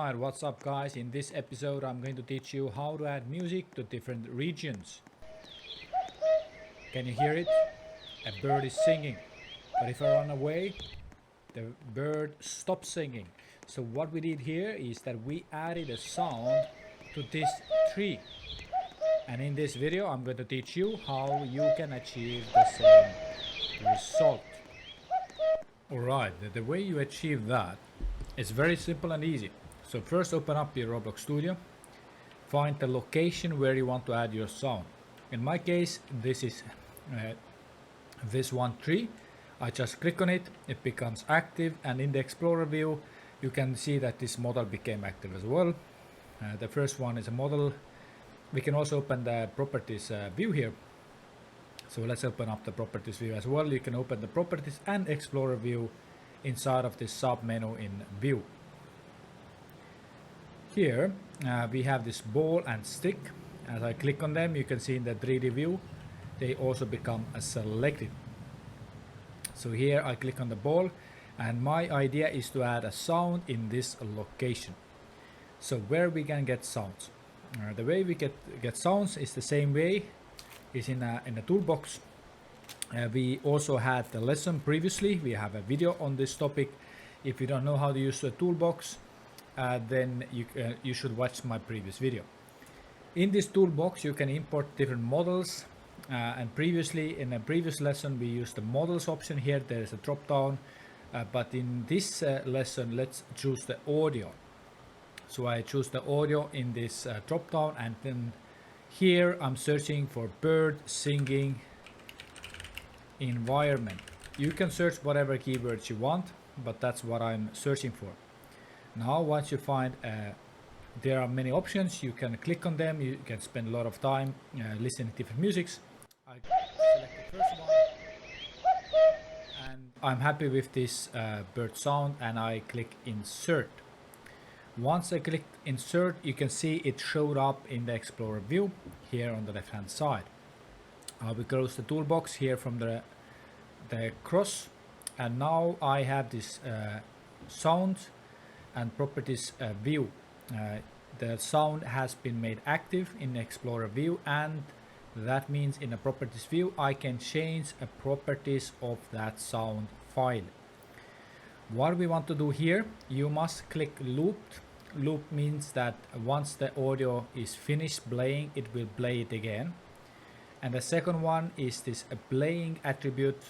Alright, what's up guys? In this episode I'm going to teach you how to add music to different regions. Can you hear it? A bird is singing. But if I run away, the bird stops singing. So what we did here is that we added a sound to this tree. And in this video I'm going to teach you how you can achieve the same result. Alright, the way you achieve that is very simple and easy. So first open up your Roblox studio, find the location where you want to add your sound. In my case this is this one tree. I just click on it, it becomes active, and in the Explorer view you can see that this model became active as well. The first one is a model. We can also open the properties view here. So let's open up the properties view as well. You can open the properties and Explorer view inside of this sub menu in view. Here we have this ball and stick. As I click on them, you can see in the 3D view they also become selected. So here I click on the ball, and my idea is to add a sound in this location. So where we can get sounds, the way we get sounds is the same way, is in a toolbox. We also had the lesson previously. We have a video on this topic. If you don't know how to use the toolbox, then you should watch my previous video. In this toolbox you can import different models, and previously in a previous lesson we used the models option. Here there is a drop down, but in this lesson let's choose the audio. So I choose the audio in this drop down, and then here I'm searching for bird singing environment. You can search whatever keywords you want, but that's what I'm searching for. Now once you find there are many options, you can click on them. You can spend a lot of time listening to different musics. I select the first one and I'm happy with this bird sound, and I click insert. Once I clicked insert, you can see it showed up in the Explorer view here on the left hand side. I will close the toolbox here from the cross, and now I have this sound and properties view. The sound has been made active in the Explorer view, and that means in the properties view I can change the properties of that sound file. What we want to do here, you must click looped. Loop means that once the audio is finished playing, it will play it again. And the second one is this playing attribute,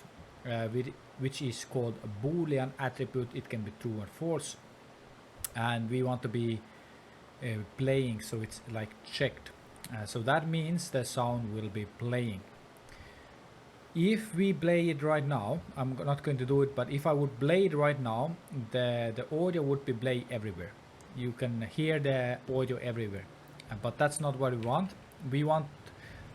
which is called a Boolean attribute. It can be true or false, and we want to be playing, so it's like checked. So that means the sound will be playing. If we play it right now, I'm not going to do it, but if I would play it right now, the audio would be played everywhere. You can hear the audio everywhere, but that's not what we want. We want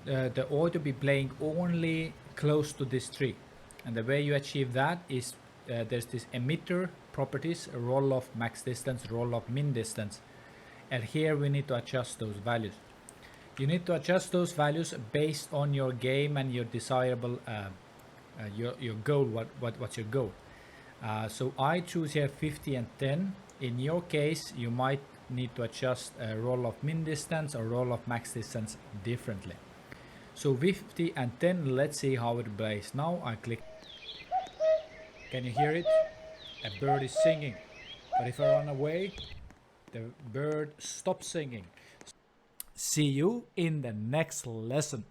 the audio be playing only close to this tree, and the way you achieve that is there's this emitter properties, roll off max distance, roll off min distance, and here we need to adjust those values. You need to adjust those values based on your game and your desirable your goal. What's your goal? So I choose here 50 and 10. In your case you might need to adjust roll off min distance or roll off max distance differently. So 50 and 10, let's see how it plays. Now I click. Can you hear it? A bird is singing. But if I run away, the bird stops singing. See you in the next lesson.